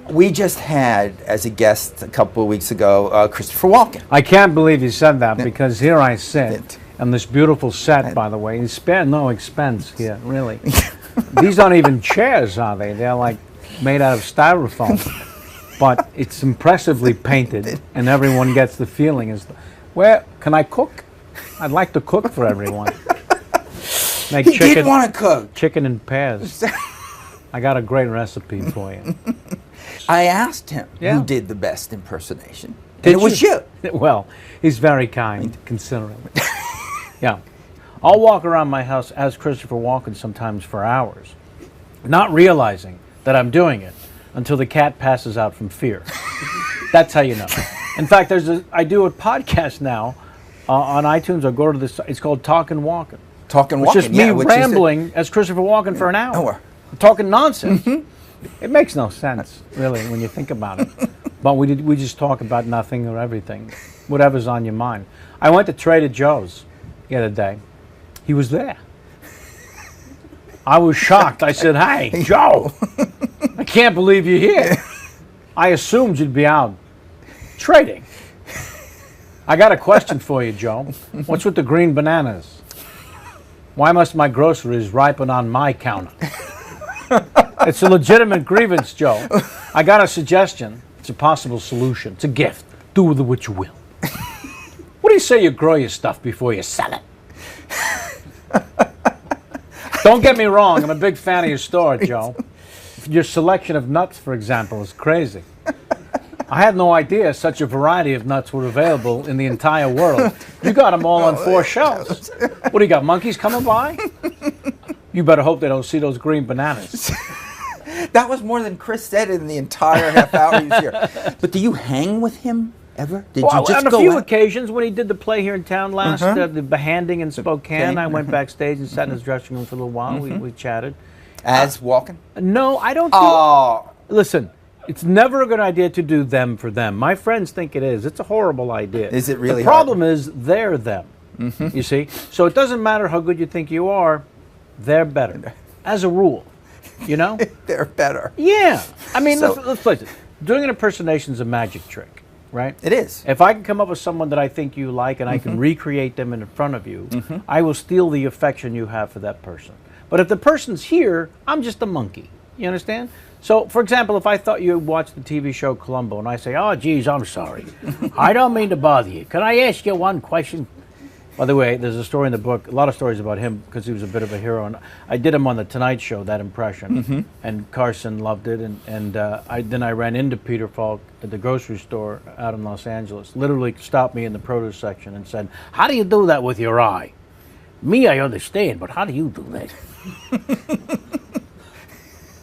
We just had, as a guest a couple of weeks ago, Christopher Walken. I can't believe you said that, because here I sit on this beautiful set, by the way. You spare no expense here, really. These aren't even chairs, are they? They're like made out of styrofoam. But it's impressively painted, and everyone gets the feeling is, where can I cook? I'd like to cook for everyone. Make He did want to cook. Chicken in pairs. I got a great recipe for you. I asked him who did the best impersonation. Did and it was you. Well, he's very kind, considering. Yeah. I'll walk around my house as Christopher Walken sometimes for hours, not realizing that I'm doing it until the cat passes out from fear. That's how you know. In fact, I do a podcast now on iTunes. I'll go to this. It's called Talkin' Walken. Talkin' Walken, It's just me rambling as Christopher Walken for an hour. Talking nonsense. It makes no sense, really, when you think about it. But we just talk about nothing or everything, whatever's on your mind. I went to Trader Joe's the other day. He was there. I was shocked. I said, "Hey, Joe, I can't believe you're here. I assumed you'd be out trading. I got a question for you, Joe. What's with the green bananas? Why must my groceries ripen on my counter?" It's a legitimate grievance, Joe. I got a suggestion. It's a possible solution. It's a gift. Do with it what you will. What do you say you grow your stuff before you sell it? Don't get me wrong. I'm a big fan of your store, Joe. Your selection of nuts, for example, is crazy. I had no idea such a variety of nuts were available in the entire world. You got them all on 4 shelves. What do you got, monkeys coming by? You better hope they don't see those green bananas. That was more than Chris said in the entire half hour he was here. But do you hang with him ever? Did you just on a go few out? occasions when he did the play here in town last, the behanding in Spokane, I went backstage and sat in his dressing room for a little while. We chatted. As Walken? No, I don't Listen, it's never a good idea to do them for them. My friends think it is. It's a horrible idea. Is it really The problem is they're them, you see? So it doesn't matter how good you think you are, they're better, as a rule, you know? They're better. Yeah. I mean, let's face it. Doing an impersonation is a magic trick, right? It is. If I can come up with someone that I think you like and I can recreate them in front of you, I will steal the affection you have for that person. But if the person's here, I'm just a monkey. You understand? So, for example, if I thought you had watched the TV show Columbo and I say, "Oh, geez, I'm sorry. I don't mean to bother you. Can I ask you one question?" By the way, there's a story in the book, a lot of stories about him because he was a bit of a hero. And I did him on The Tonight Show, that impression. And Carson loved it. And then I ran into Peter Falk at the grocery store out in Los Angeles. Literally stopped me in the produce section and said, "How do you do that with your eye? Me, I understand, but how do you do that?"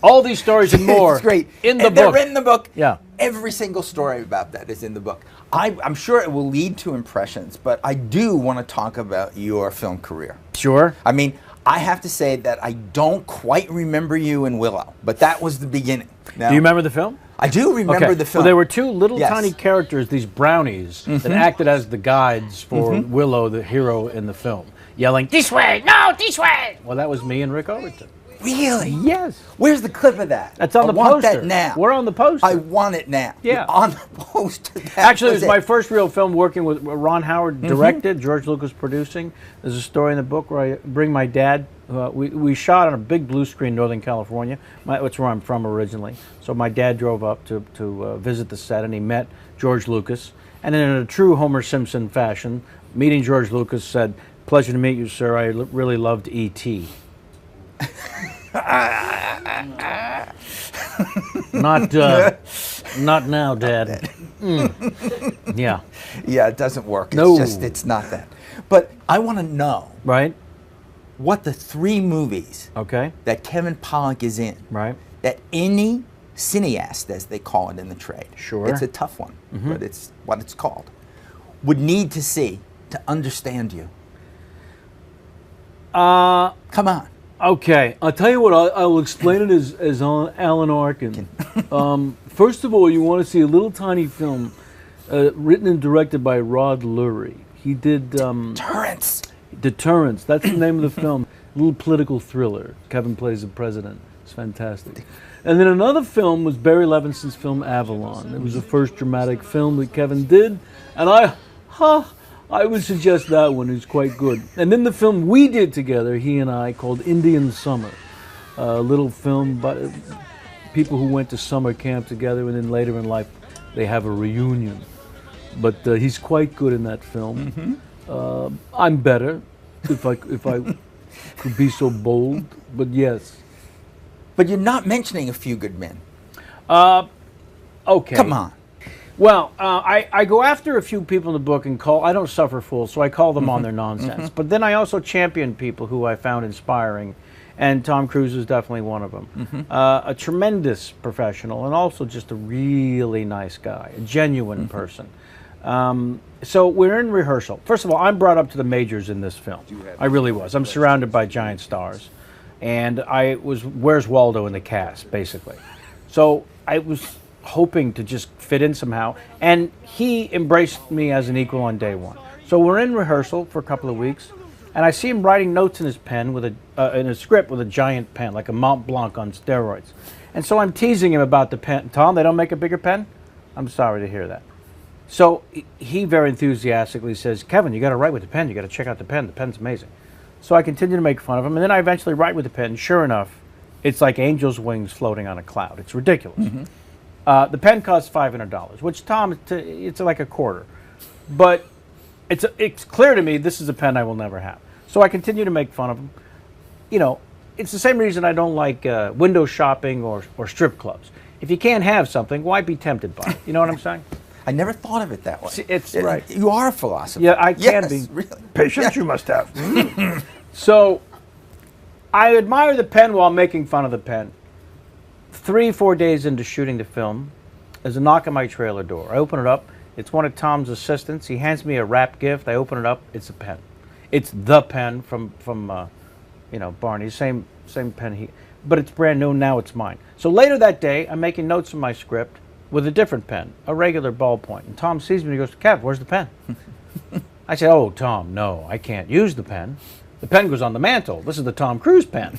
All these stories and more. It's great. In the book. They're in the book. Yeah. Every single story about that is in the book. I'm sure it will lead to impressions, but I do want to talk about your film career. Sure. I mean, I have to say that I don't quite remember you in Willow, but that was the beginning. Now, Do you remember the film? I do remember the film. Well, there were 2 little tiny characters, these brownies, that acted as the guides for Willow, the hero in the film, yelling, "This way! No, this way!" Well, that was me and Rick Overton. Really? Yes. Where's the clip of that? That's on the poster. I want poster. that now. We're on the poster. I want it now. Yeah. You're on the poster. Actually, it was my first real film working with Ron Howard directed, George Lucas producing. There's a story in the book where I bring my dad. We shot on a big blue screen in Northern California. That's where I'm from originally. So my dad drove up to visit the set, and he met George Lucas. And in a true Homer Simpson fashion, meeting George Lucas said, "Pleasure to meet you, sir. I really loved E.T." Not now, Dad. Yeah. Yeah, it doesn't work. No. It's not that. But I want to know what the 3 movies that Kevin Pollack is in, that any cineast, as they call it in the trade, it's a tough one, but it's what it's called, would need to see to understand you. Come on. Okay, I'll tell you what, I'll explain it as Alan Arkin. First of all, you want to see a little tiny film written and directed by Rod Lurie. He did... Deterrence. Deterrence, that's the name of the film. A little political thriller. Kevin plays the president. It's fantastic. And then another film was Barry Levinson's film Avalon. It was the first dramatic film that Kevin did, and I would suggest that one is quite good. And then the film we did together, he and I, called Indian Summer, a little film about people who went to summer camp together, and then later in life they have a reunion. But he's quite good in that film. I'm better, if I could be so bold. But yes. But you're not mentioning A Few Good Men. Okay. Come on. Well, I go after a few people in the book and I don't suffer fools, so I call them on their nonsense. But then I also champion people who I found inspiring, and Tom Cruise is definitely one of them. A tremendous professional, and also just a really nice guy, a genuine person. So we're in rehearsal. First of all, I'm brought up to the majors in this film. I really was. I'm surrounded by giant stars. And I was Where's Waldo in the cast, basically. So I was hoping to just fit in somehow. And he embraced me as an equal on day one. So we're in rehearsal for a couple of weeks. And I see him writing notes in his pen with in a script with a giant pen, like a Mont Blanc on steroids. And so I'm teasing him about the pen. Tom, they don't make a bigger pen? I'm sorry to hear that. So he very enthusiastically says, Kevin, you got to write with the pen. You got to check out the pen. The pen's amazing. So I continue to make fun of him, and then I eventually write with the pen. Sure enough, it's like angel's wings floating on a cloud. It's ridiculous. The pen costs $500, which, Tom, it's like a quarter. But it's clear to me this is a pen I will never have. So I continue to make fun of him. You know, it's the same reason I don't like window shopping or strip clubs. If you can't have something, why be tempted by it? You know what I'm saying? I never thought of it that way. It's right. You are a philosopher. Yeah, I can be. Really. Patience you must have. So I admire the pen while making fun of the pen. 3-4 days into shooting the film, there's a knock on my trailer door. I open it up. It's one of Tom's assistants. He hands me a wrap gift. I open it up. It's a pen. It's the pen from Barney. Same pen but it's brand new. Now it's mine. So later that day, I'm making notes in my script with a different pen, a regular ballpoint. And Tom sees me and he goes, Kev, where's the pen? I said, oh, Tom, no, I can't use the pen. The pen goes on the mantle. This is the Tom Cruise pen.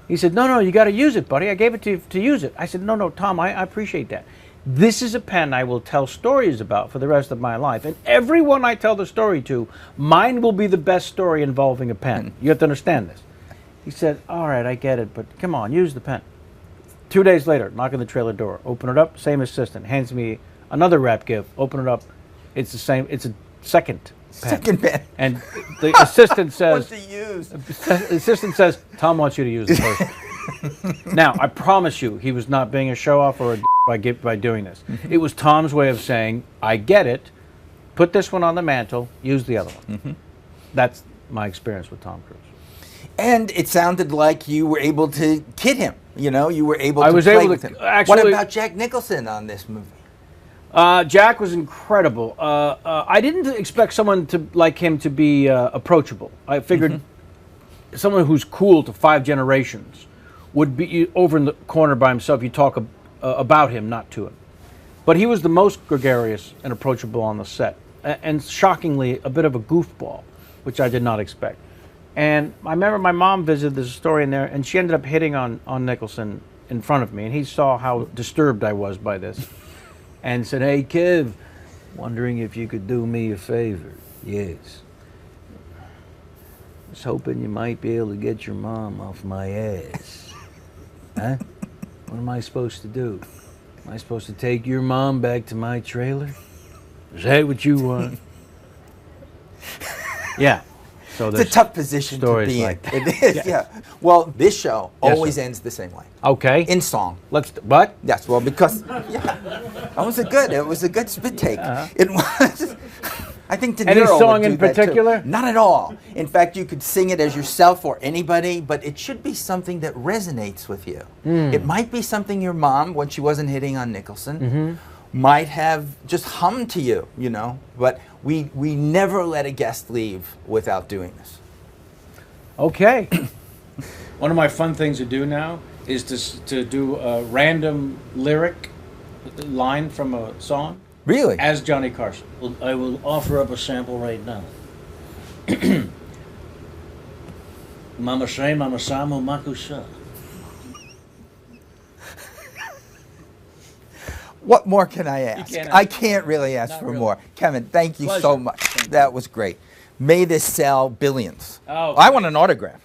He said, no, you got to use it, buddy. I gave it to you to use it. I said, no, Tom, I appreciate that. This is a pen I will tell stories about for the rest of my life. And everyone I tell the story to, mine will be the best story involving a pen. You have to understand this. He said, all right, I get it, but come on, use the pen. 2 days later, knock on the trailer door. Open it up, same assistant. Hands me another wrap gift. Open it up. It's the same. It's a second pen. Second pen. And the assistant says, what to use? The assistant says, Tom wants you to use the first. Now, I promise you, he was not being a show-off or a by doing this. It was Tom's way of saying, I get it. Put this one on the mantle. Use the other one. That's my experience with Tom Cruise. And it sounded like you were able to kid him. You know, you were able to I was play able with to, him. actually, what about Jack Nicholson on this movie? Jack was incredible. I didn't expect someone like him to be approachable. I figured someone who's cool to 5 generations would be over in the corner by himself. You talk about him, not to him. But he was the most gregarious and approachable on the set. And shockingly, a bit of a goofball, which I did not expect. And I remember my mom visited, there's a story in there, and she ended up hitting on Nicholson in front of me, and he saw how disturbed I was by this, and said, hey, Kev, wondering if you could do me a favor. Yes. I was hoping you might be able to get your mom off my ass. Huh? What am I supposed to do? Am I supposed to take your mom back to my trailer? Is that what you want? Yeah. So it's a tough position to be in. It is, yeah. Well, this show always ends the same way. Okay. In song. What? Yes, well, because, it was a good spit take. It was, I think De Niro Any song would do in particular? That too. Not at all. In fact, you could sing it as yourself or anybody, but it should be something that resonates with you. It might be something your mom, when she wasn't hitting on Nicholson, might have just hummed to you, you know, but we never let a guest leave without doing this. Okay. One of my fun things to do now is to do a random lyric line from a song. Really? As Johnny Carson. I will offer up a sample right now. Mama say, Mama samu makusa. What more can I ask? I can't really ask for more. Kevin, thank you so much. That was great. May this sell billions. Oh, I want an autograph.